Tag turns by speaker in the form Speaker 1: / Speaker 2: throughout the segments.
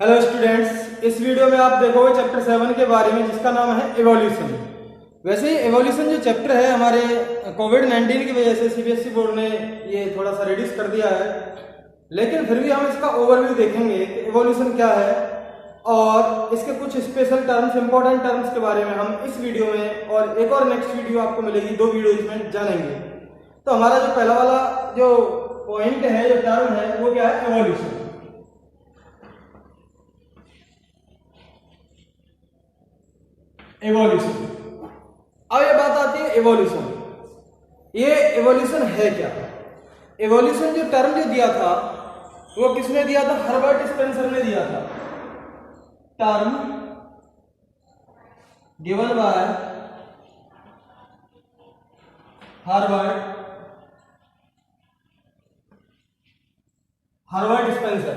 Speaker 1: Hello students, इस video में आप देखोगे चैप्टर 7 के बारे में जिसका नाम है एवोल्यूशन। वैसे ही एवोल्यूशन जो चैप्टर है हमारे कोविड-19 की वजह से सीबीएसई बोर्ड ने ये थोड़ा सा रिड्यूस कर दिया है, लेकिन फिर भी हम इसका ओवरव्यू देखेंगे कि एवोल्यूशन क्या है और इसके कुछ स्पेशल टर्म्स, इंपॉर्टेंट टर्म्स के बारे में हम इस वीडियो में और एक और नेक्स्ट वीडियो आपको मिलेगी, 2 वीडियो इसमें जानेंगे। तो हमारा जो पहला वाला जो पॉइंट है, जो टर्म है, वो क्या है? एवोल्यूशन। एवोल्यूशन। अब ये बात आती है एवोल्यूशन। ये एवोल्यूशन है क्या? एवोल्यूशन जो टर्म जो दिया था वो किसने दिया था? हर्बर्ट स्पेंसर ने दिया था। Term given by Herbert Spencer.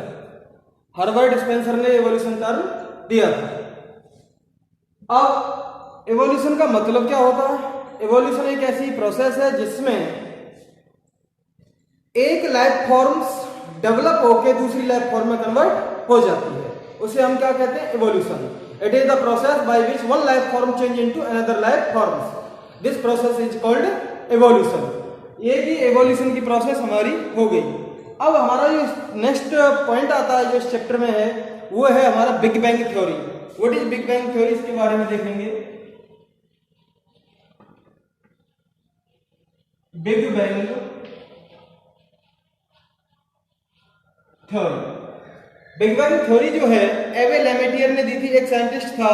Speaker 1: Herbert Spencer ने एवोल्यूशन टर्म दिया था। अब एवोल्यूशन का मतलब क्या होता है? एवोल्यूशन एक ऐसी प्रोसेस है जिसमें एक लाइफ फॉर्म्स डेवलप होकर दूसरी लाइफ फॉर्म में कन्वर्ट हो जाती है, उसे हम क्या कहते हैं? Evolution. It is the process by which one life form change into another life forms. This process is called evolution. ये भी एवोल्यूशन की प्रोसेस हमारी हो गई। अब हमारा जो नेक्स्ट पॉइंट आता है जो इस चैप्टर में है वो है हमारा big bang theory. What is big bang theory? इसके बारे में देखेंगे। Big bang theory. Big bang theory जो है एबे लेमेटियर ने दी थी। एक साइंटिस्ट था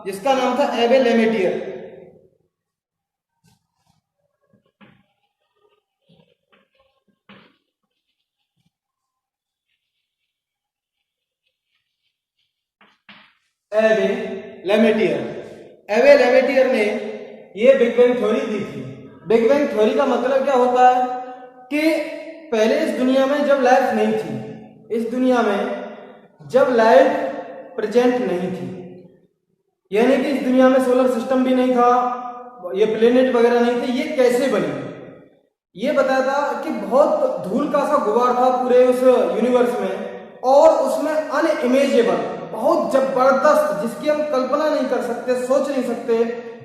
Speaker 1: जिसका नाम था एबे लेमेटियर। एबे लेमेटियर ने ये बिग बैंग थ्योरी दी थी। बिग बैंग थ्योरी का मतलब क्या होता है कि पहले इस दुनिया में जब लाइफ नहीं थी, इस दुनिया में जब लाइफ प्रेजेंट नहीं थी, यानी कि इस दुनिया में सोलर सिस्टम भी नहीं था, ये प्लेनेट वगैरह नहीं थे, ये कैसे बनी? ये बताता कि बहुत धूल का सा गुबार था पूरे उस यूनिवर्स में और उसमें अनइमेजेबल, बहुत जबरदस्त, जिसकी हम कल्पना नहीं कर सकते, सोच नहीं सकते,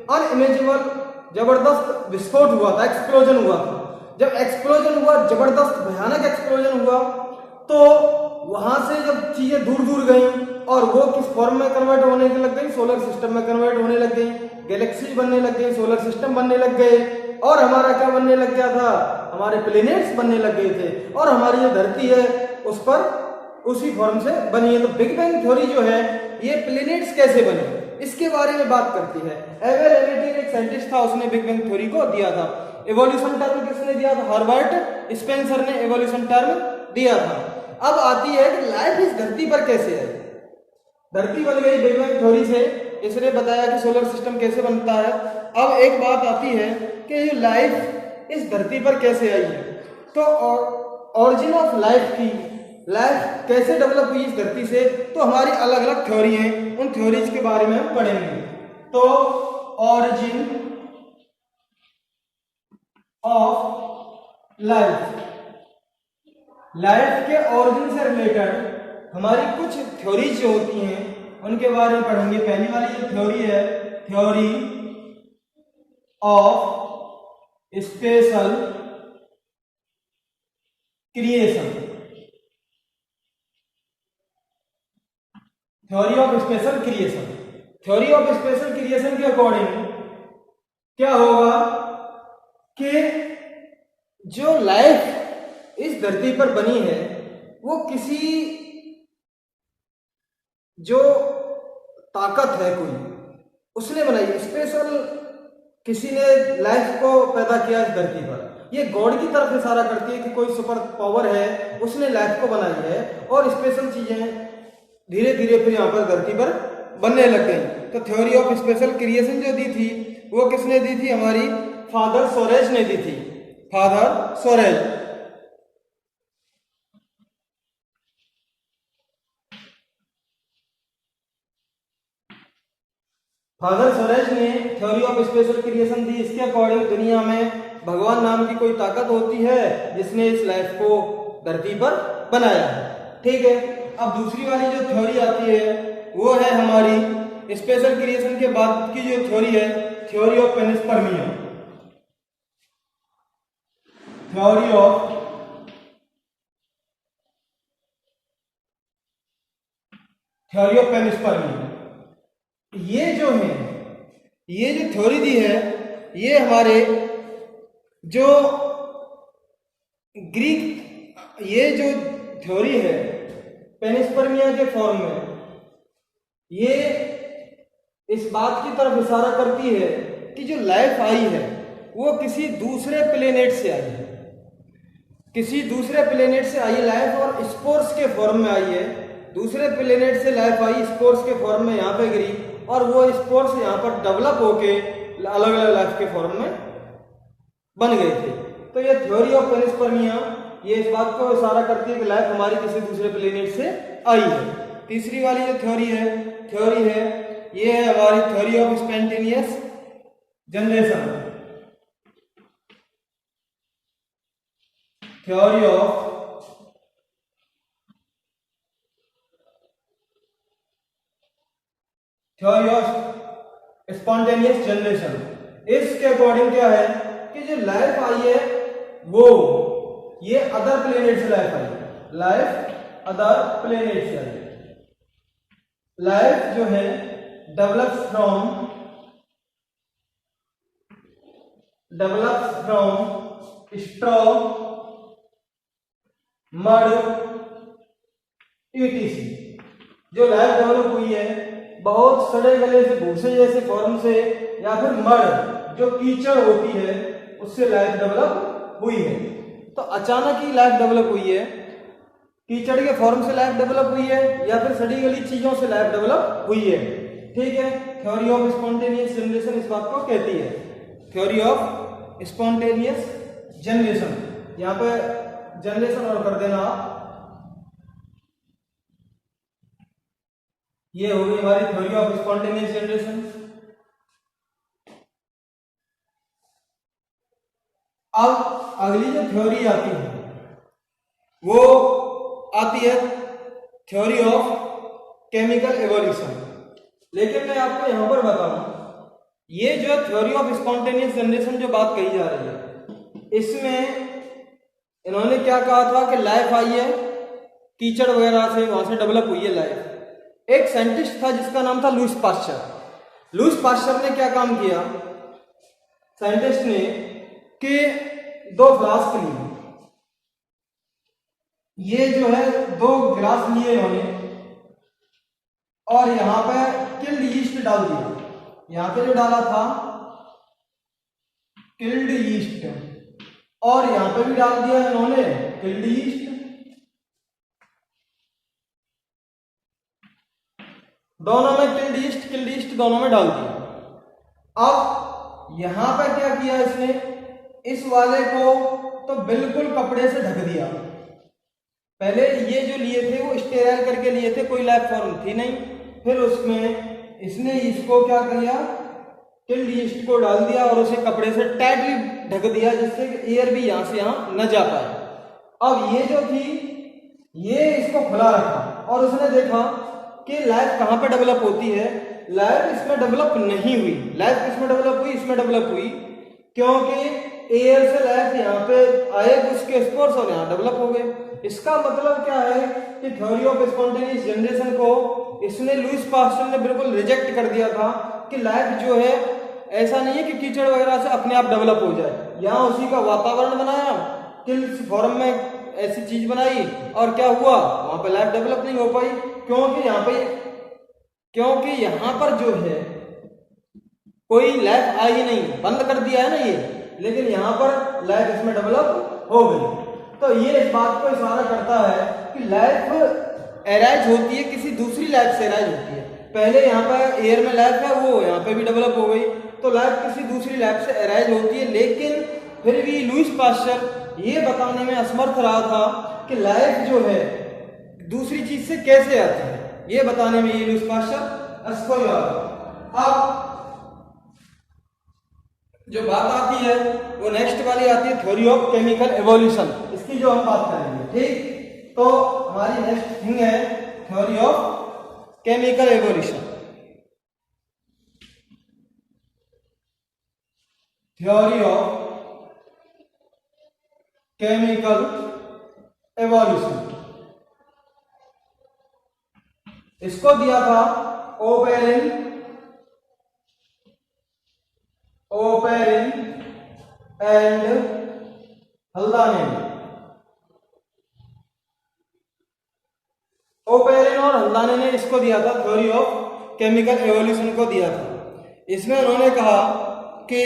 Speaker 1: अनइमेजेबल जबरदस्त विस्फोट हुआ था, एक्सप्लोजन हुआ था। जब एक्सप्लोजन हुआ, जबरदस्त भयानक एक्सप्लोजन हुआ, तो वहां से जब चीजें दूर दूर गई और वो किस फॉर्म में कन्वर्ट होने लग गई? सोलर सिस्टम में कन्वर्ट होने लग गई, गैलेक्सी बनने लग गई, सोलर सिस्टम बनने लग गए और हमारा क्या बनने लग गया था? हमारे प्लेनेट्स बनने लग गए थे और हमारी जो धरती है उस पर उसी फॉर्म से बनी है। तो बिग बैंग थ्योरी जो है ये प्लेनेट्स कैसे बने इसके बारे में बात करती है। एबे लेमेटियर एक साइंटिस्ट था, उसने बिग बैंग थ्योरी को दिया था। एवोल्यूशन टर्म किसने दिया था? हर्बर्ट स्पेंसर ने एवोल्यूशन टर्म दिया था। अब आती है कि लाइफ इस धरती पर कैसे आई? धरती बन गई बिग बैंग थ्योरी से, इसने बताया कि सोलर सिस्टम कैसे बनता है। अब एक बात आती है कि ये लाइफ इस धरती पर कैसे आई है, तो ऑरिजिन ऑफ लाइफ की, लाइफ कैसे डेवलप हुई इस धरती से, तो हमारी अलग अलग थ्योरी हैं, उन थ्योरीज के बारे में हम पढ़ेंगे। तो ऑरिजिन ऑफ लाइफ, लाइफ के ऑरिजिन से रिलेटेड हमारी कुछ थ्योरीज जो होती हैं उनके बारे में पढ़ेंगे। पहली वाली जो थ्योरी है, theory of special creation. Theory of special creation. Theory of special creation के अकॉर्डिंग क्या होगा कि जो लाइफ इस धरती पर बनी है वो किसी जो ताकत है कोई उसने बनाई, स्पेशल किसी ने लाइफ को पैदा किया इस धरती पर। ये गॉड की तरफ इशारा करती है कि कोई सुपर पावर है, उसने लाइफ को बनाई है और स्पेशल चीजें धीरे धीरे फिर यहाँ पर धरती पर बनने लग गई। तो थ्योरी ऑफ स्पेशल क्रिएशन जो दी थी वो किसने दी थी? हमारी फादर सोरेज ने दी थी। Father sores. फादर सोरेज ने थ्योरी ऑफ स्पेशल क्रिएशन दी। इसके अकॉर्डिंग दुनिया में भगवान नाम की कोई ताकत होती है जिसने इस लाइफ को धरती पर बनाया है। ठीक है, अब दूसरी वाली जो थ्योरी आती है वो है हमारी स्पेशल क्रिएशन के बाद की जो थ्योरी है, theory of panspermia. Theory of panspermia. ये जो है, ये जो थ्योरी दी है, ये हमारे जो ग्रीक, ये जो थ्योरी है पेनिस्पर्मिया के फॉर्म में, ये इस बात की तरफ इशारा करती है कि जो लाइफ आई है वो किसी दूसरे प्लेनेट से आई है, किसी दूसरे प्लेनेट से आई लाइफ और स्पोर्स के फॉर्म में आई है। दूसरे प्लेनेट से लाइफ आई स्पोर्स के फॉर्म में यहाँ पे गिरी और वो स्पोर्स यहाँ पर डेवलप होके अलग अलग लाइफ के फॉर्म में बन गए थे। तो ये थ्योरी ऑफ पेनिस्पर्मिया ये इस बात को इशारा करती है कि लाइफ हमारी किसी दूसरे प्लेनेट से आई है। तीसरी वाली जो थ्योरी है ये है हमारी theory of spontaneous generation. Theory of spontaneous generation. इसके अकॉर्डिंग क्या है कि जो लाइफ आई है वो ये अदर प्लेनेट से life I, life other planet से आई। लाइफ जो है develops from straw, mud, etc. जो लाइफ डेवलप हुई है बहुत सड़े गले से भूसे जैसे फॉर्म से या फिर मड जो कीचड़ होती है उससे लाइफ डेवलप हुई है। तो अचानक ही लाइफ डेवलप हुई है, कीचड़ के फॉर्म से लाइफ डेवलप हुई है या फिर सड़ी गली चीजों से लाइफ डेवलप हुई है। ठीक है, थ्योरी ऑफ स्पॉन्टेनियस जनरेशन इस बात को कहती है, थ्योरी ऑफ स्पॉन्टेनियस जनरेशन। यहाँ पे जनरेशन और कर देना आप, ये हो गई हमारी थ्योरी ऑफ स्पॉन्टेनियस जनरेशन। अब अगली जो थ्योरी आती है वो आती है थ्योरी ऑफ केमिकल एवोल्यूशन। लेकिन मैं आपको यहां पर बताऊं, ये जो थ्योरी ऑफ स्पॉन्टेनियस जनरेशन जो बात कही जा रही है इसमें इन्होंने क्या कहा था कि लाइफ आई है कीचड़ वगैरह से, वहां से डेवलप हुई है लाइफ। एक साइंटिस्ट था जिसका नाम था लुईस पास्चर। लुईस पास्चर ने क्या काम किया, साइंटिस्ट ने, कि दो फ्लास्क लिए, ये जो है दो गिलास लिए इन्होंने और यहां पे किल्ड यीस्ट डाल दिया। यहां पे जो डाला था किल्ड यीस्ट और यहां पे भी डाल दिया इन्होंने किल्ड यीस्ट। दोनों में किल्ड यीस्ट दोनों में डाल दिया। अब यहां पर क्या किया इसने, इस वाले को तो बिल्कुल कपड़े से ढक दिया। पहले ये जो लिए थे वो स्टेराइल करके लिए थे, कोई लाइफ फॉर्म थी नहीं। फिर उसमें इसने इसको क्या किया, किल्ड यीस्ट को डाल दिया और उसे कपड़े से टाइटली ढक दिया जिससे एयर भी यहां से यहां न जा पाए। अब ये जो थी ये इसको खुला रखा और उसने देखा कि लाइफ कहां पे डेवलप होती है। लाइफ इसमें डेवलप नहीं हुई। लाइफ किसमें डेवलप हुई, इसमें डेवलप हुई, क्योंकि एयर से लाइफ यहाँ पे आए उसके स्पोर्स और यहाँ डेवलप हो गए। इसका मतलब क्या है कि थ्योरी ऑफ स्पॉन्टेनियस जनरेशन को इसने लुईस पास्चर ने बिल्कुल रिजेक्ट कर दिया था कि लाइफ जो है ऐसा नहीं है कि कीचड़ वगैरह से अपने आप डेवलप हो जाए। यहाँ उसी का वातावरण बनाया, किल्स फॉर्म में ऐसी चीज बनाई और क्या हुआ, वहां पे लाइफ डेवलप नहीं हो पाई क्योंकि यहाँ पर जो है कोई लाइफ आई ही नहीं, बंद कर दिया है ना ये, लेकिन यहाँ पर लाइफ इसमें डेवलप हो गई। तो ये इस बात को इशारा करता है कि लाइफ एराइज होती है, किसी दूसरी लाइफ से एराइज होती है। पहले यहाँ पर एयर में लाइफ है, वो यहाँ पे भी डेवलप हो गई, तो लाइफ किसी दूसरी लाइफ से एराइज होती है। लेकिन फिर भी लुईस पास्चर ये बताने में असमर्थ रहा था कि लाइफ जो है दूसरी चीज से कैसे आती है, ये बताने में ये लुईस पास्चर असफल रहा। अब जो बात आती है वो नेक्स्ट वाली आती है थ्योरी ऑफ केमिकल एवोल्यूशन। इसकी जो हम बात करेंगे, ठीक। तो हमारी नेक्स्ट थिंग है theory of chemical evolution. Theory of chemical evolution इसको दिया था ओपेरिन एंड हल्दानी ने। ओपेरिन और हल्दानी ने इसको दिया था, थ्योरी ऑफ केमिकल एवोल्यूशन को दिया था। इसमें उन्होंने कहा कि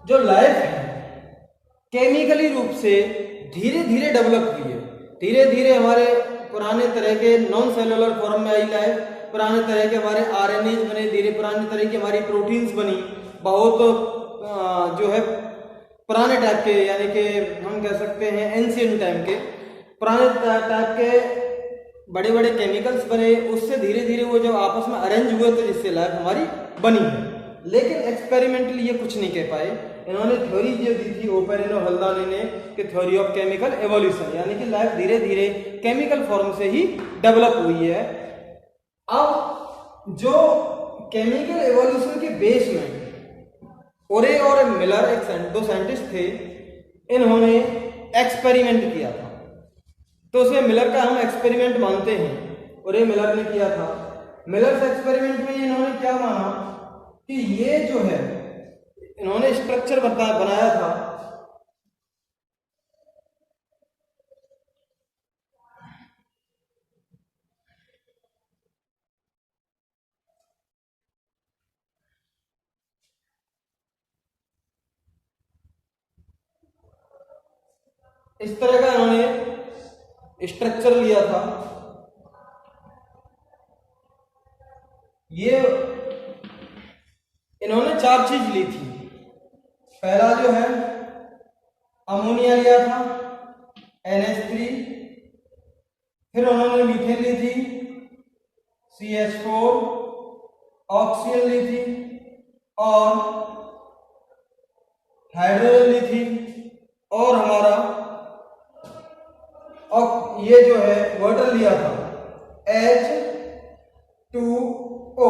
Speaker 1: जो लाइफ है केमिकली रूप से धीरे धीरे डेवलप हुई है। धीरे धीरे हमारे पुराने तरह के नॉन सेलुलर फॉर्म में आई लाइफ, पुराने तरह के हमारे आरएनएज बने, धीरे पुराने तरह की हमारी प्रोटीन्स बनी, बहुत जो है पुराने टाइप के, यानी कि हम कह सकते हैं एंशिएंट टाइम के पुराने टाइप के बड़े बड़े केमिकल्स बने। उससे धीरे धीरे वो जब आपस में अरेंज हुए तो जिससे लाइफ हमारी बनी है। लेकिन एक्सपेरिमेंटली ये कुछ नहीं कह पाए। इन्होंने थ्योरी जो दी थी ओपेरिन और हल्दानी ने कि थ्योरी ऑफ केमिकल एवोल्यूशन, यानी कि लाइफ धीरे धीरे केमिकल फॉर्म से ही डेवलप हुई है। अब जो केमिकल एवोल्यूशन के बेस में ओरे और मिलर दो साइंटिस्ट थे, इन्होंने एक्सपेरिमेंट किया था। तो उसमें मिलर का हम एक्सपेरिमेंट मानते हैं, ओरे मिलर ने किया था। मिलर से एक्सपेरिमेंट में इन्होंने क्या माना कि ये जो है इन्होंने स्ट्रक्चर बनाया था, इस तरह का इन्होंने स्ट्रक्चर लिया था। ये इन्होंने 4 चीज ली थी। पहला जो है अमोनिया लिया था NH3, फिर उन्होंने मीथेन ली थी CH4, ऑक्सीजन ली थी और हाइड्रोजन ली थी, और हमारा और ये जो है वाटर लिया था H2O।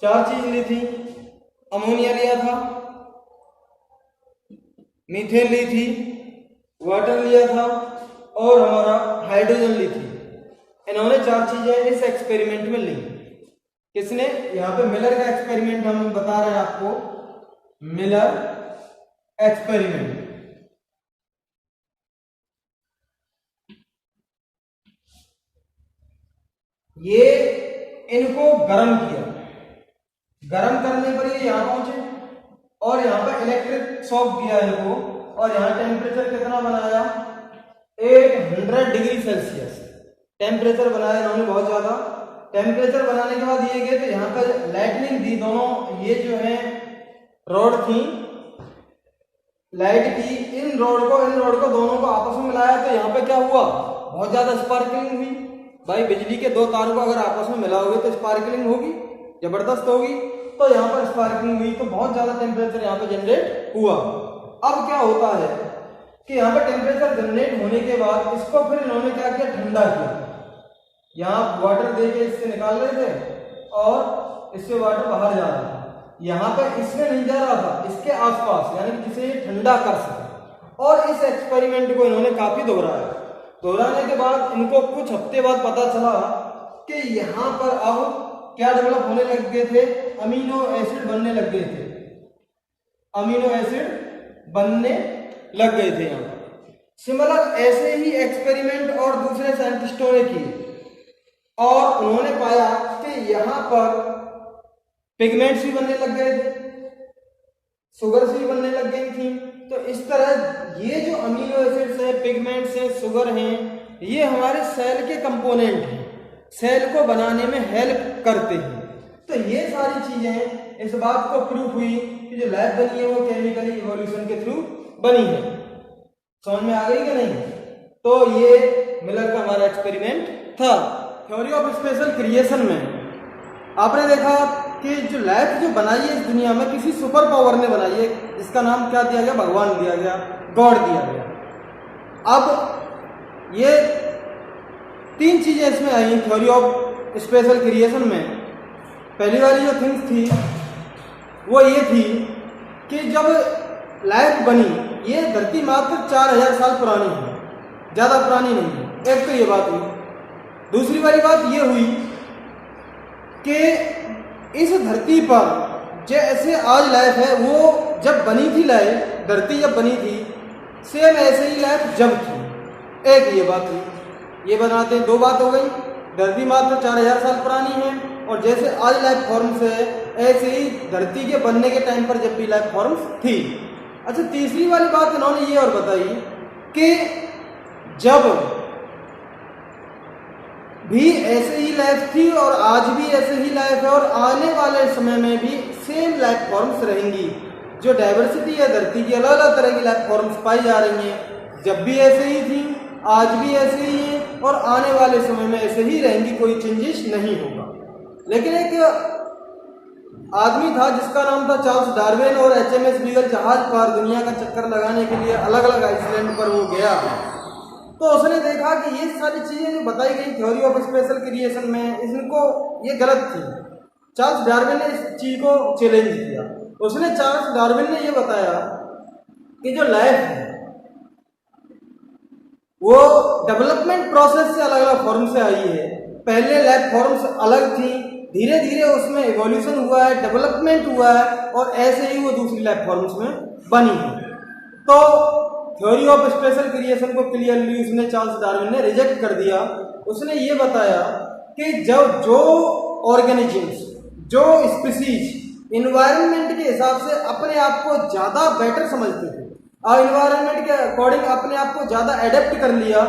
Speaker 1: 4 चीज ली थी, अमोनिया लिया था, मीथेन ली थी, वाटर लिया था और हमारा हाइड्रोजन ली थी। इन्होंने 4 चीजें इस एक्सपेरिमेंट में ली। किसने? यहाँ पे मिलर का एक्सपेरिमेंट हम बता रहे हैं आपको, मिलर एक्सपेरिमेंट। ये इनको गर्म किया, गर्म करने पर ये यहां पहुंचे और यहां पर इलेक्ट्रिक शॉक दिया इनको, और यहां टेम्परेचर कितना बनाया 800 डिग्री सेल्सियस टेम्परेचर बनाया इन्होंने, बहुत ज्यादा टेम्परेचर बनाने के बाद ये गए तो यहाँ पर लाइटनिंग दी। दोनों ये जो है रॉड थी, लाइट की, इन रॉड को दोनों को आपस में मिलाया तो यहाँ पे क्या हुआ, बहुत ज्यादा स्पार्कलिंग हुई। भाई बिजली के 2 तार को अगर आपस में मिलाओगे तो स्पार्कलिंग होगी, जबरदस्त होगी। तो यहाँ पर स्पार्कलिंग हुई तो बहुत ज्यादा टेम्परेचर यहाँ पे जनरेट हुआ। अब क्या होता है कि यहाँ पे टेम्परेचर जनरेट होने के बाद इसको फिर इन्होंने क्या किया, ठंडा किया। यहाँ वाटर दे के इससे निकाल रहे थे और इससे वाटर बाहर जा रहा था, यहाँ पर इसमें नहीं जा रहा था, इसके आसपास, यानी किसे ठंडा कर सके। और इस एक्सपेरिमेंट को इन्होंने काफी दोहराया। दोहराने के बाद इनको कुछ हफ्ते बाद पता चला कि यहाँ पर अब क्या डेवलप होने लग गए थे, अमीनो एसिड बनने लग गए थे, अमीनो एसिड बनने लग गए थे यहाँ पर। सिमिलर ऐसे ही एक्सपेरिमेंट और दूसरे साइंटिस्टों ने किए और उन्होंने पाया कि यहाँ पर पिगमेंट्स भी बनने लग गए थे, शुगर्स भी बनने लग गई थी। तो इस तरह ये जो अमीनो एसिड्स हैं, पिगमेंट्स हैं, शुगर हैं, ये हमारे सेल के कंपोनेंट हैं, सेल को बनाने में हेल्प करते हैं। तो ये सारी चीजें इस बात को प्रूफ हुई कि जो लाइफ बनी है वो केमिकली इवोल्यूशन के थ्रू बनी है। समझ में आ गई कि नहीं? तो ये मिलर का हमारा एक्सपेरिमेंट था। थ्योरी ऑफ स्पेशल क्रिएशन में आपने देखा कि जो लाइफ जो बनाई है इस दुनिया में किसी सुपर पावर ने बनाई है, इसका नाम क्या दिया गया, भगवान दिया गया, गॉड दिया गया। अब ये तीन चीज़ें इसमें आई थ्योरी ऑफ स्पेशल क्रिएशन में। पहली वाली जो थिंग्स थी वो ये थी कि जब लाइफ बनी, ये धरती मात्र 4000 साल पुरानी है, ज़्यादा पुरानी नहीं है। एक तो ये बात हुई। दूसरी वाली बात ये हुई कि इस धरती पर जैसे आज लाइफ है, वो जब बनी थी लाइफ, धरती जब बनी थी, सेम ऐसे ही लाइफ जब थी। एक ये बात हुई। ये बनाते हैं, दो बात हो गई। धरती मात्र 4000 साल पुरानी है और जैसे आज लाइफ फॉर्म्स है, ऐसे ही धरती के बनने के टाइम पर जब भी लाइफ फॉर्म्स थी। अच्छा, तीसरी वाली बात इन्होंने ये और बताई कि जब भी ऐसे ही लाइफ थी और आज भी ऐसे ही लाइफ है और आने वाले समय में भी सेम लाइफ फॉर्म्स रहेंगी। जो डाइवर्सिटी है धरती की, अलग अलग तरह की लाइफ फॉर्म्स पाई जा रही हैं, जब भी ऐसे ही थी, आज भी ऐसे ही हैं और आने वाले समय में ऐसे ही रहेंगी, कोई चेंजेस नहीं होगा। लेकिन एक आदमी था जिसका नाम था चार्ल्स डार्विन और HMS बीगल जहाज पर दुनिया का चक्कर लगाने के लिए अलग अलग आइसलैंड पर वो गया। तो उसने देखा कि ये सारी चीज़ें जो बताई गई थ्योरी ऑफ स्पेशल क्रिएशन में, इनको ये गलत थी। चार्ल्स डार्विन ने इस चीज़ को चैलेंज किया। उसने चार्ल्स डार्विन ने ये बताया कि जो लाइफ है वो डेवलपमेंट प्रोसेस से अलग अलग फॉर्म से आई है। पहले लाइफ फॉर्म्स अलग थी, धीरे धीरे उसमें इवोल्यूशन हुआ है, डेवलपमेंट हुआ है और ऐसे ही वो दूसरी लाइफ फॉर्म्स में बनी है। तो थ्योरी ऑफ स्पेशल क्रिएशन को क्लियरली उसने चार्ल्स डार्विन ने रिजेक्ट कर दिया। उसने ये बताया कि जब जो ऑर्गेनिजम्स, जो स्पीसीज इन्वायरमेंट के हिसाब से अपने आप को ज़्यादा बेटर समझते थे और इन्वायरमेंट के अकॉर्डिंग अपने आप को ज़्यादा एडेप्ट कर लिया,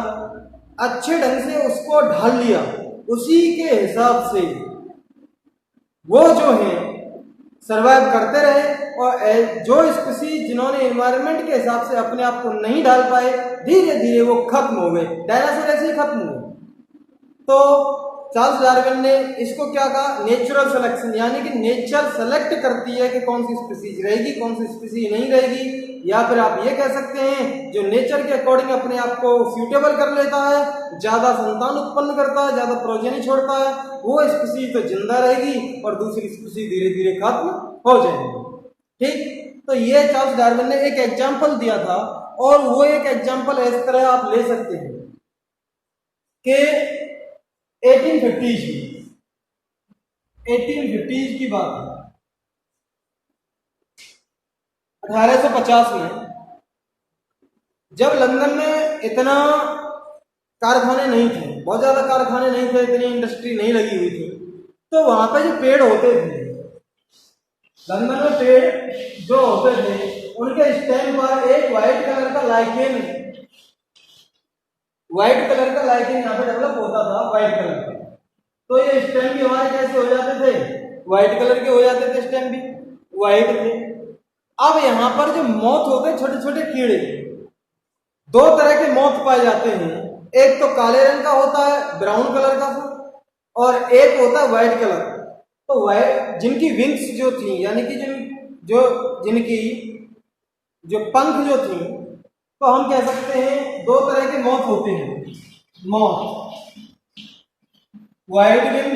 Speaker 1: अच्छे ढंग से उसको ढाल लिया, उसी के हिसाब से वो जो है सर्वाइव करते रहे। और जो स्पीसीज जिन्होंने एनवायरनमेंट के हिसाब से अपने आप को नहीं ढाल पाए, धीरे धीरे वो खत्म हो गए। डायनासोर ऐसे ही खत्म हुए। तो चार्ल्स डार्विन ने इसको क्या कहा, नेचुरल सिलेक्शन, यानी कि नेचर सेलेक्ट करती है कि कौन सी स्पीसीज रहेगी, कौन सी स्पीसीज नहीं रहेगी। या फिर आप ये कह सकते हैं जो नेचर के अकॉर्डिंग अपने आप को सूटेबल कर लेता है, ज्यादा संतान उत्पन्न करता है, ज्यादा प्रोजेनी छोड़ता है, वो स्पीसीज तो जिंदा रहेगी और दूसरी स्पीसीज धीरे धीरे खत्म हो जाएगी। ठीक, तो ये चार्ल्स डार्विन ने एक एग्जाम्पल दिया था और वो एक एग्जाम्पल इस तरह आप ले सकते हैं कि 1850 की बात है। 1850 में जब लंदन में इतना कारखाने नहीं थे, बहुत ज्यादा कारखाने नहीं थे, इतनी इंडस्ट्री नहीं लगी हुई थी, तो वहां पे जो पेड़ होते थे, लंदन में पेड़ जो होते थे, उनके स्टेम पर एक व्हाइट कलर का लाइकेन यहाँ पे डेवलप होता था, व्हाइट कलर का। तो ये स्टेम भी हमारे कैसे हो जाते थे, व्हाइट कलर के हो जाते थे, स्टेम भी व्हाइट थे। अब यहाँ पर जो मोथ होते हैं, छोटे छोटे कीड़े, दो तरह के मोथ पाए जाते हैं। एक तो काले रंग का होता है, ब्राउन कलर का, और एक होता है व्हाइट कलर। तो व्हाइट जिनकी विंग्स जो थी, यानी कि जिनकी जो पंख जो थी, तो हम कह सकते हैं दो तरह के मोथ होते हैं। मोथ व्हाइट विंग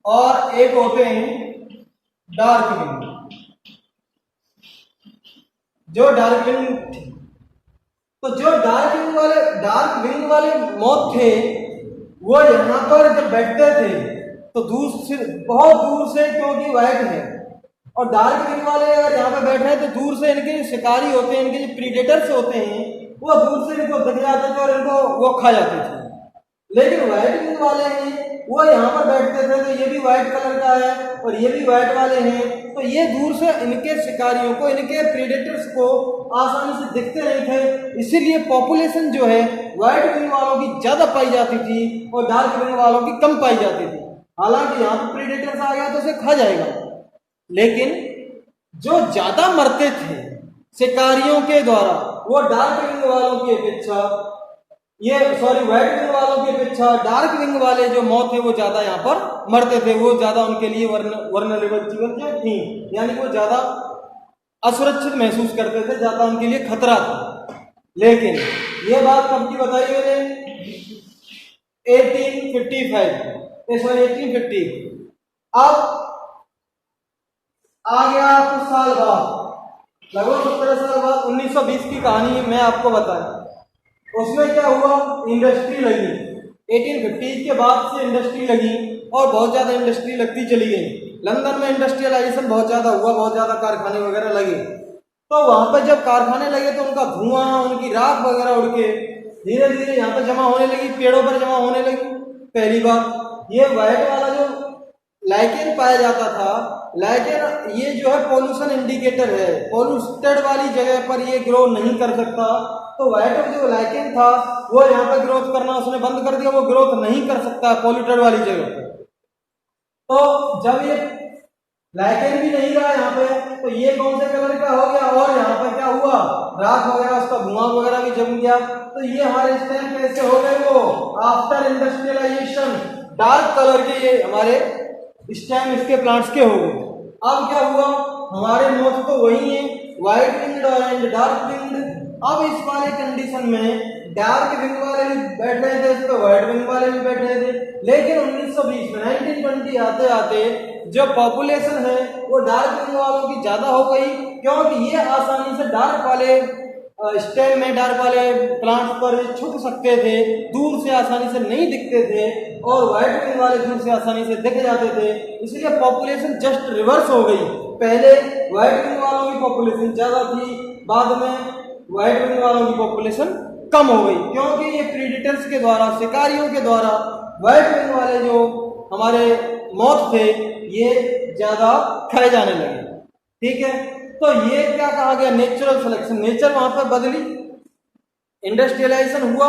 Speaker 1: और एक होते हैं डार्क विंग। जो डार्क विंग थी, तो जो डार्क विंग वाले मोथ थे, वो यहाँ पर जब बैठते थे तो बहुत दूर से, क्योंकि व्हाइट है, और डार्क विंग वाले अगर यहाँ पे बैठे हैं तो दूर से इनके जो शिकारी होते हैं, इनके जो प्रीडेटर्स होते हैं, वो दूर से इनको दिख जाते थे और इनको वो खा जाते थे। लेकिन व्हाइट विंग वाले हैं, वो यहाँ पर बैठते थे, तो ये भी व्हाइट कलर का है और ये भी व्हाइट वाले हैं, तो ये दूर से इनके शिकारियों को, इनके प्रीडेटर्स को आसानी से दिखते नहीं थे। इसीलिए पॉपुलेशन जो है व्हाइट विंग वालों की ज्यादा पाई जाती थी और डार्क विंग वालों की कम पाई जाती थी। हालांकि यहाँ पर प्रीडेटर्स आ गया तो उसे खा जाएगा, लेकिन जो ज्यादा मरते थे शिकारियों के द्वारा, वो डार्क विंग वालों की अपेक्षा ये सॉरी व्हाइट विंग वालों की अपेक्षा डार्क विंग वाले जो मौत है वो ज्यादा यहाँ पर मरते थे, वो ज्यादा उनके लिए वर्नरेबल जीवन जो थी, यानी वो ज्यादा असुरक्षित महसूस करते थे, ज्यादा उनके लिए खतरा था। लेकिन ये बात कब की बताई मैंने, 1855 सॉरी 1850। अब आ गया कुछ साल बाद, लगभग 17 साल बाद 1920 की कहानी मैं आपको बताया। उसमें क्या हुआ, इंडस्ट्री लगी। 1850 के बाद से इंडस्ट्री लगी और बहुत ज्यादा इंडस्ट्री लगती चली गई। लंदन में इंडस्ट्रियलाइजेशन बहुत ज्यादा हुआ, बहुत ज्यादा कारखाने वगैरह लगे। तो वहां पर जब कारखाने लगे तो उनका धुआं, उनकी राख वगैरह उड़ के धीरे धीरे यहाँ पर जमा होने लगी, पेड़ों पर जमा होने लगी। पहली बात, ये व्हाइट वाला जो लाइकेन पाया जाता था, लाइकेन ये जो है पॉल्यूशन इंडिकेटर है, पॉल्यूटेड वाली जगह पर ये ग्रो नहीं कर सकता। तो व्हाइट जो लाइकेन था वो यहाँ पर ग्रोथ करना उसने बंद कर दिया, वो ग्रोथ नहीं कर सकता पॉल्यूटेड वाली जगह पर। तो जब ये लाइकेन भी नहीं रहा यहाँ पे, तो ये कौन से कलर का हो गया, और यहाँ पर क्या हुआ, राख वगैरह, उसका धुआं वगैरह भी जम गया। तो ये हमारे स्टेम कैसे हो गए, वो आफ्टर इंडस्ट्रियलाइजेशन डार्क कलर के ये हमारे स्टेम इसके प्लांट्स के हो गए। अब क्या हुआ, हमारे मोथ तो वही है, white winged and dark winged. अब इस वाले कंडीशन में डार्क विंग वाले भी बैठ रहे थे, तो व्हाइट विंग वाले भी बैठ रहे थे। लेकिन 1920 में 1920 आते आते जो पॉपुलेशन है वो डार्क विंग वालों की ज्यादा हो गई, क्योंकि ये आसानी से डार्क वाले स्टेम में, डार्क वाले प्लांट्स पर छुप सकते थे, दूर से आसानी से नहीं दिखते थे, और व्हाइट विंग वाले दूर से आसानी से दिख जाते थे। इसलिए पॉपुलेशन जस्ट रिवर्स हो गई। पहले व्हाइट विंग वालों की पॉपुलेशन ज्यादा थी, बाद में व्हाइट विंग वालों की पॉपुलेशन कम हो गई, क्योंकि ये प्रीडेटर्स के द्वारा, शिकारियों के द्वारा व्हाइट विंग वाले जो हमारे मौत थे ये ज्यादा खाए जाने लगे। ठीक है, तो ये क्या कहा गया, नेचुरल सिलेक्शन। नेचर वहां पर बदली, इंडस्ट्रियलाइजेशन हुआ,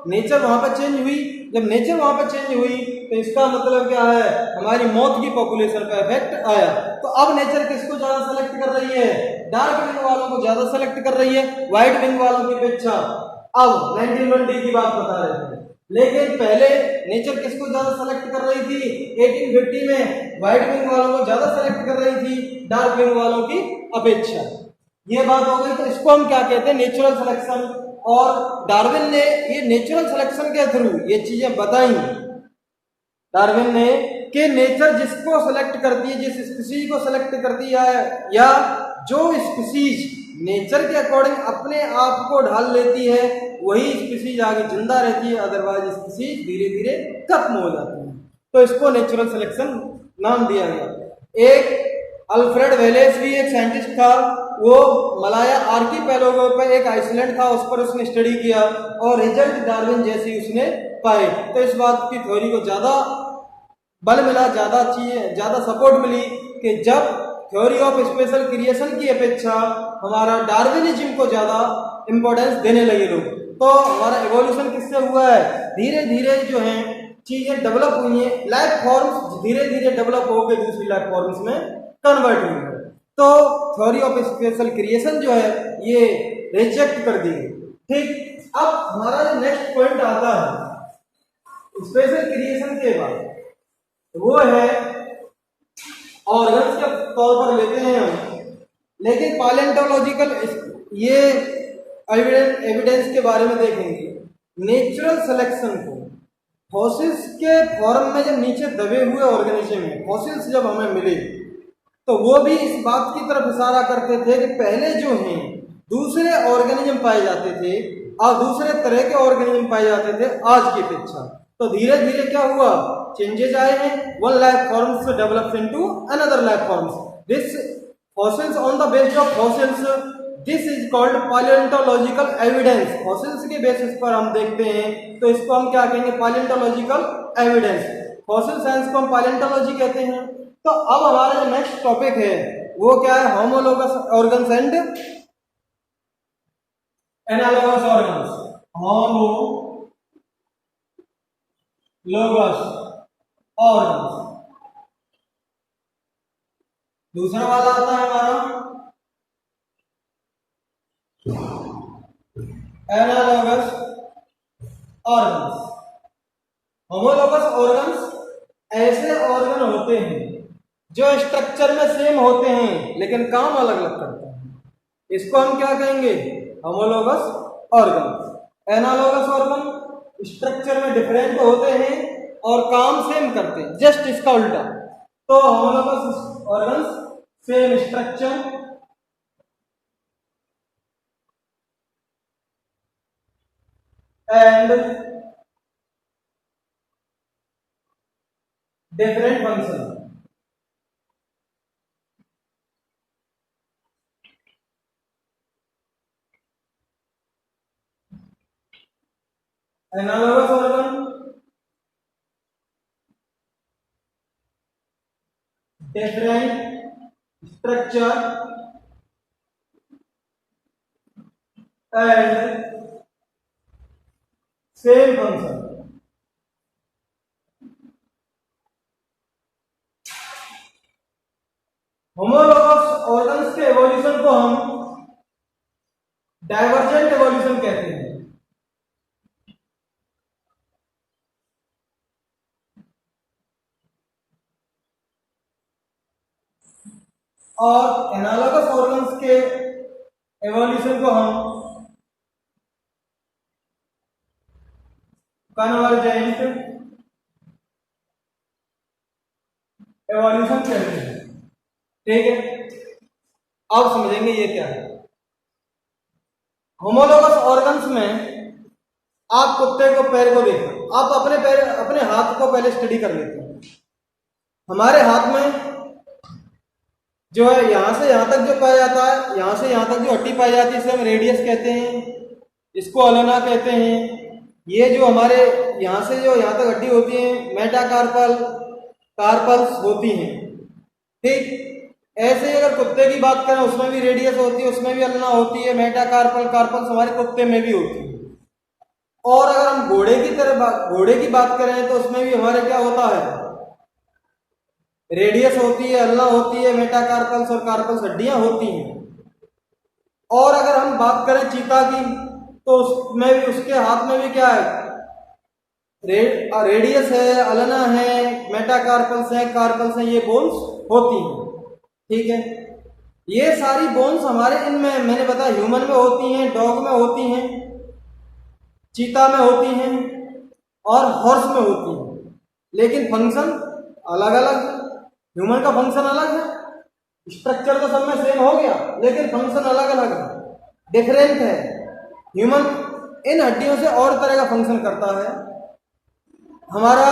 Speaker 1: नेचर वहां पर चेंज हुई। जब नेचर वहां पर चेंज हुई तो इसका मतलब क्या है, हमारी मौत की पॉपुलेशन का इफेक्ट आया। तो अब नेचर किसको ज्यादा सेलेक्ट कर रही है, डार्क विंग वालों को ज्यादा सेलेक्ट कर रही है व्हाइट विंग वालों की अपेक्षा। अब 1920 की बात बता रहे थे, लेकिन पहले नेचर किसको ज्यादा सेलेक्ट कर रही थी, 1850 में व्हाइट विंग वालों को ज्यादा सेलेक्ट कर रही थी डार्क विंग वालों की अपेक्षा। ये बात हो गई। तो इसको हम क्या कहते हैं, नेचुरल सिलेक्शन। और डार्विन ने ये नेचुरल सिलेक्शन के थ्रू ये चीजें बताई, डार्विन ने, कि नेचर जिसको सेलेक्ट करती है, जिस स्पीसीज को सेलेक्ट करती है, या जो स्पीसीज नेचर के अकॉर्डिंग अपने आप को ढाल लेती है, वही स्पीसीज आगे जिंदा रहती है, अदरवाइज स्पीसीज धीरे धीरे खत्म हो जाती है। तो इसको नेचुरल सिलेक्शन नाम दिया गया। एक अल्फ्रेड वेलेस भी एक साइंटिस्ट था, वो मलाया आर्कीपेलागो पर एक आइसलैंड था, उस पर उसने स्टडी किया और रिजल्ट डार्विन जैसी उसने पाए। तो इस बात की थ्योरी को ज्यादा बल मिला, ज्यादा चीज, ज्यादा सपोर्ट मिली कि जब थ्योरी ऑफ स्पेशल क्रिएशन की अपेक्षा हमारा डार्विनिज्म को ज्यादा इंपॉर्टेंस देने लगे लोग। तो हमारा एवोल्यूशन किससे हुआ है, धीरे धीरे जो है चीजें डेवलप हुई है, लाइफ फॉर्म्स धीरे धीरे डेवलप होकर दूसरी लाइफ फॉर्म्स में कन्वर्ट हुई है। तो थ्योरी ऑफ स्पेशल क्रिएशन जो है ये रिजेक्ट कर दी गई। ठीक, अब हमारा जो नेक्स्ट पॉइंट आता है स्पेशल क्रिएशन के बाद, वो है ऑर्गन्स के तौर पर लेते हैं हम, लेकिन पैलेंटोलॉजिकल ये एविडेंस के बारे में देखेंगे। नेचुरल सिलेक्शन को फॉसिल्स के फॉर्म में जब नीचे दबे हुए ऑर्गेनिज्म में फॉसिल्स जब हमें मिले, तो वो भी इस बात की तरफ इशारा करते थे कि पहले जो हैं दूसरे ऑर्गेनिज्म पाए जाते थे और दूसरे तरह के ऑर्गेनिज्म पाए जाते थे आज की अपेक्षा। तो धीरे धीरे क्या हुआ, चेंजेस आए हैं, one life forms develops into another life forms. This fossils on the basis of fossils, this is called palaeontological evidence. Fossils के बेसिस पर हम देखते हैं, तो इसको हम क्या कहेंगे, पैलेंटोलॉजिकल एविडेंस। फॉसिल साइंस को हम पैलेंटोलॉजी कहते हैं। तो अब हमारा जो नेक्स्ट टॉपिक है वो क्या है, homologous organs and analogous organs. Homologous organs. दूसरा वाला आता है हमारा एनालॉगस ऑर्गन्स। होमोलोगस ऑर्गन्स ऐसे ऑर्गन होते हैं जो स्ट्रक्चर में सेम होते हैं लेकिन काम अलग अलग करते हैं। इसको हम क्या कहेंगे? Homologous organ. Analogous organ structure में डिफरेंट होते हैं और काम सेम करते हैं, जस्ट इसका उल्टा। तो homologous organs same structure and different function. Analogous organ different structure and same function. Homologous organs के एवोल्यूशन को हम डाइवर्जेंट एवोल्यूशन कहते हैं। और एनालोगस ऑर्गन्स के एवोल्यूशन को हम कन्वर्जेंट एवोल्यूशन कहते हैं। ठीक है, अब समझेंगे ये क्या है। होमोलोगस ऑर्गन्स में आप कुत्ते को पैर को देखो, आप अपने पैर अपने हाथ को पहले स्टडी कर लेते हैं। हमारे हाथ में जो है यहां से यहां तक जो पाया जाता है, यहां से यहां तक जो हड्डी पाई जाती है इसे हम रेडियस कहते हैं, इसको अलेना कहते हैं। ये जो हमारे यहां से जो यहां तक हड्डी होती है मेटाकार्पल कार्पल्स होती हैं। ठीक, ऐसे अगर कुत्ते की बात करें उसमें भी रेडियस होती है, उसमें भी अलेना होती है, मेटाकार्पल कार्पल्स हमारे कुत्ते में भी होती है। और अगर हम घोड़े की बात करें तो उसमें भी हमारे क्या होता है? रेडियस होती है, अल्ना होती है, मेटाकार्पल्स और कार्पल्स हड्डियां होती हैं। और अगर हम बात करें चीता की तो उसमें भी उसके हाथ में भी क्या है? रेडियस है, अल्ना है, मेटाकार्पल्स है, कार्पल्स है, ये बोन्स होती हैं। ठीक है, ये सारी बोन्स हमारे इनमें मैंने बताया ह्यूमन में होती हैं, डॉग में होती हैं, चीता में होती हैं और हॉर्स में होती हैं। लेकिन फंक्शन अलग अलग है। ह्यूमन का फंक्शन अलग है, स्ट्रक्चर तो सब में सेम हो गया लेकिन फंक्शन अलग अलग है, डिफरेंट है। ह्यूमन इन हड्डियों से और तरह का फंक्शन करता है, हमारा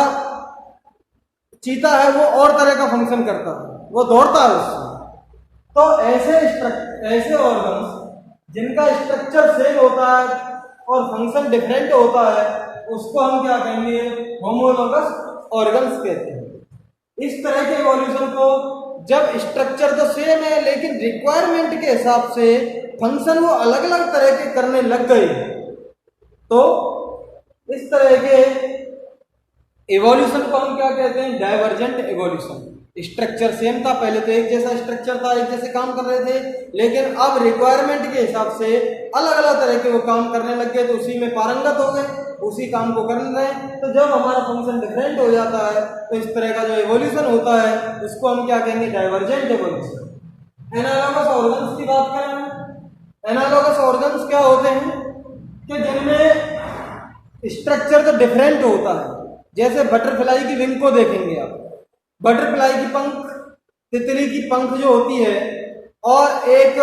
Speaker 1: चीता है वो और तरह का फंक्शन करता है, वो दौड़ता है उससे। तो ऐसे ऑर्गन्स जिनका स्ट्रक्चर सेम होता है और फंक्शन डिफरेंट होता है उसको हम क्या कहेंगे? होमोलोगस ऑर्गन्स कहते हैं। इस तरह के इवोल्यूशन को जब स्ट्रक्चर तो सेम है लेकिन रिक्वायरमेंट के हिसाब से फंक्शन वो अलग अलग तरह के करने लग गए, तो इस तरह के इवोल्यूशन को हम क्या कहते हैं? Divergent evolution. स्ट्रक्चर सेम था, पहले तो एक जैसा स्ट्रक्चर था, एक जैसे काम कर रहे थे, लेकिन अब रिक्वायरमेंट के हिसाब से अलग अलग तरह के वो काम करने लग गए, तो उसी में पारंगत हो गए, उसी काम को कर रहे हैं। तो जब हमारा फंक्शन डिफरेंट हो जाता है तो इस तरह का जो इवोल्यूशन होता है उसको हम क्या कहेंगे? Divergent evolution. एनालॉगस ऑर्गन्स की बात करें, एनालॉगस ऑर्गन्स क्या होते हैं कि जिनमें स्ट्रक्चर तो डिफरेंट होता है। जैसे बटरफ्लाई की विंग को देखेंगे आप, बटरफ्लाई की पंख, तितली की पंख जो होती है, और एक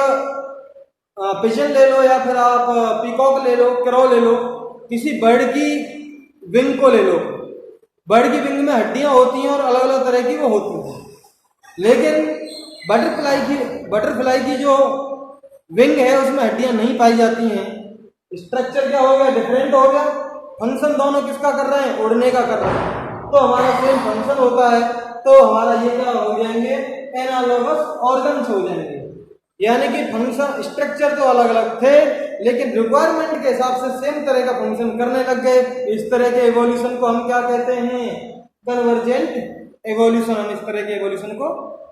Speaker 1: पिजन ले लो या फिर आप पीकॉक ले लो, क्रो ले लो, किसी बर्ड की विंग को ले लो। बर्ड की विंग में हड्डियां होती हैं और अलग अलग तरह की वो होती हैं, लेकिन बटरफ्लाई की जो विंग है उसमें हड्डियां नहीं पाई जाती हैं। स्ट्रक्चर क्या हो गया? डिफरेंट हो गया। फंक्शन दोनों किसका कर रहे हैं? उड़ने का कर रहे हैं। तो हमारा सेम फंक्शन होता है, तो हमारा ये क्या हो जाएंगे? एनालॉगस ऑर्गन्स हो जाएंगे। यानी कि फंक्शन स्ट्रक्चर तो अलग अलग थे लेकिन रिक्वायरमेंट के हिसाब से सेम तरह का फंक्शन करने लग गए। इस तरह के इवोल्यूशन को हम क्या कहते हैं? Convergent evolution. हम इस तरह के इवोल्यूशन को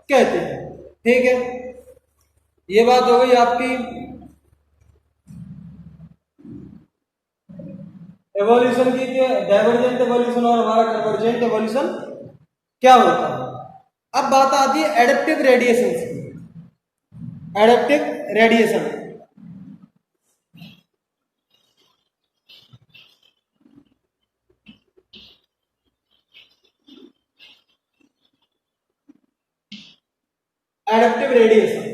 Speaker 1: कहते हैं। ठीक है, ये बात हो गई आपकी एवोल्यूशन की डाइवर्जेंट एवोल्यूशन और हमारा कन्वर्जेंट एवोल्यूशन क्या होता है। अब बात आती है एडेप्टिव रेडिएशन की। Adaptive radiation adaptive radiation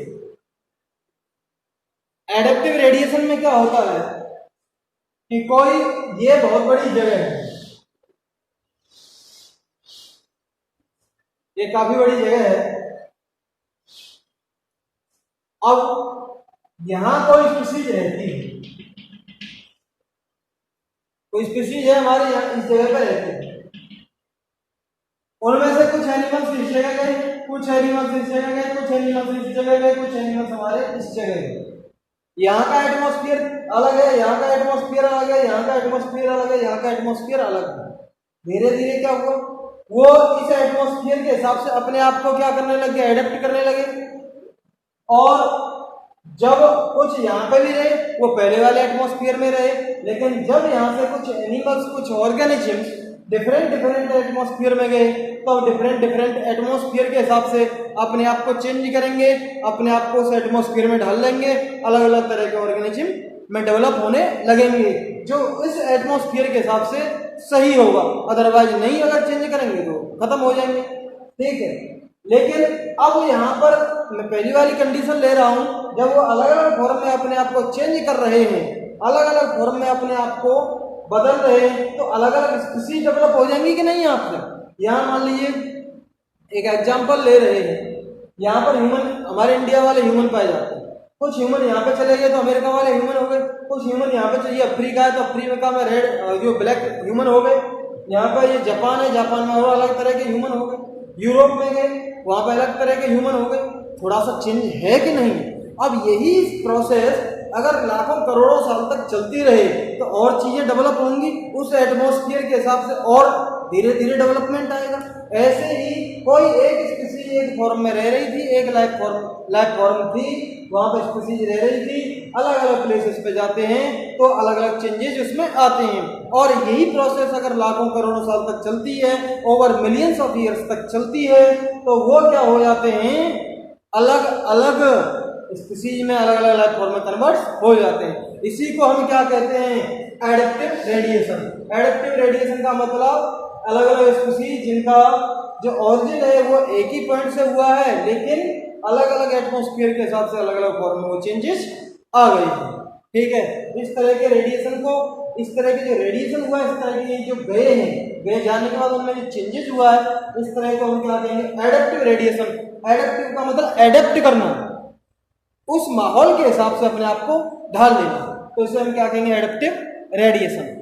Speaker 1: adaptive radiation में क्या होता है कि कोई ये बहुत बड़ी जगह है, ये काफी बड़ी जगह है। अब यहां कोई स्पीशीज रहती है, कोई स्पीशीज है हमारे यहाँ इस जगह पर रहती है। उनमें से कुछ एनिमल्स इस जगह गए, कुछ एनिमल्स इस जगह गए, कुछ एनिमल्स इस जगह गए, कुछ एनिमल्स हमारे इस जगह गए। यहाँ का एटमॉस्फेयर अलग है, यहाँ का एटमॉस्फेयर अलग है, यहाँ का एटमॉस्फेयर अलग है, यहाँ का एटमॉस्फेयर अलग है। धीरे धीरे क्या हुआ, वो इस एटमॉस्फेयर के हिसाब से अपने आप को क्या करने लगे, एडेप्ट करने लगे। और जब कुछ यहाँ पे भी रहे वो पहले वाले एटमॉस्फेयर में रहे, लेकिन जब यहाँ से कुछ एनिमल्स, कुछ ऑर्गेनिजम्स डिफरेंट डिफरेंट एटमॉस्फेयर में गए तो डिफरेंट डिफरेंट एटमॉस्फेयर के हिसाब से अपने आप को चेंज करेंगे, अपने आप को उस एटमॉस्फेयर में ढाल लेंगे, अलग अलग तरह के ऑर्गेनिज्म में डेवलप होने लगेंगे जो इस एटमॉस्फेयर के हिसाब से सही होगा। अदरवाइज नहीं, अगर चेंज करेंगे तो खत्म हो जाएंगे। ठीक है, लेकिन अब यहाँ पर मैं पहली वाली कंडीशन ले रहा हूँ, जब वो अलग अलग फॉर्म में अपने आप को चेंज कर रहे हैं, अलग अलग फॉर्म में अपने आप को बदल रहे हैं, तो अलग अलग स्पीशीज डेवलप हो जाएंगी कि नहीं। आपसे यहाँ मान लीजिए एक एग्जांपल ले रहे हैं, यहाँ पर ह्यूमन, हमारे इंडिया वाले ह्यूमन पाए जाते हैं। कुछ ह्यूमन यहाँ पे चले गए तो अमेरिका वाले ह्यूमन हो गए, कुछ ह्यूमन यहाँ पे चाहिए अफ्रीका है तो अफ्रीका में रेड जो ब्लैक ह्यूमन हो गए, यहाँ पर ये जापान है, जापान में और अलग तरह के ह्यूमन हो गए, यूरोप में गए वहाँ पे अलग तरह के ह्यूमन हो गए। थोड़ा सा चेंज है कि नहीं। अब यही प्रोसेस अगर लाखों करोड़ों साल तक चलती रहे तो और चीजें डेवलप होंगी उस एटमॉस्फेयर के हिसाब से, और धीरे धीरे डेवलपमेंट आएगा। ऐसे ही कोई एक स्पीशीज एक फॉर्म में रह रही थी, एक लाइफ फॉर्म थी, वहां पर स्पीशीज रह रही थी, अलग अलग प्लेसेस पे जाते हैं तो अलग अलग चेंजेस उसमें आते हैं। और यही प्रोसेस अगर लाखों करोड़ों साल तक चलती है, ओवर मिलियंस ऑफ ईयर्स तक चलती है, तो वो क्या हो जाते हैं, अलग अलग स्पीशीज में अलग अलग लाइफ फॉर्म में कन्वर्ट हो जाते हैं। इसी को हम क्या कहते हैं, एडेप्टिव रेडिएशन। एडेप्टिव रेडिएशन का मतलब अलग अलग स्पीशीज जिनका जो ऑरिजिन है वो एक ही पॉइंट से हुआ है, लेकिन अलग अलग एटमॉस्फेयर के हिसाब से अलग अलग फॉर्म में वो चेंजेस आ गई है। ठीक है, इस तरह के रेडिएशन को, इस तरह के जो रेडिएशन हुआ है, इस तरह के जो गए हैं, गए जाने के बाद उनमें जो चेंजेस हुआ है, इस तरह को हम क्या कहेंगे, एडेप्टिव रेडिएशन। एडेप्टिव का मतलब एडेप्ट करना, उस माहौल के हिसाब से अपने आप को ढाल लेना, तो इसे हम क्या कहेंगे, एडेप्टिव रेडिएशन।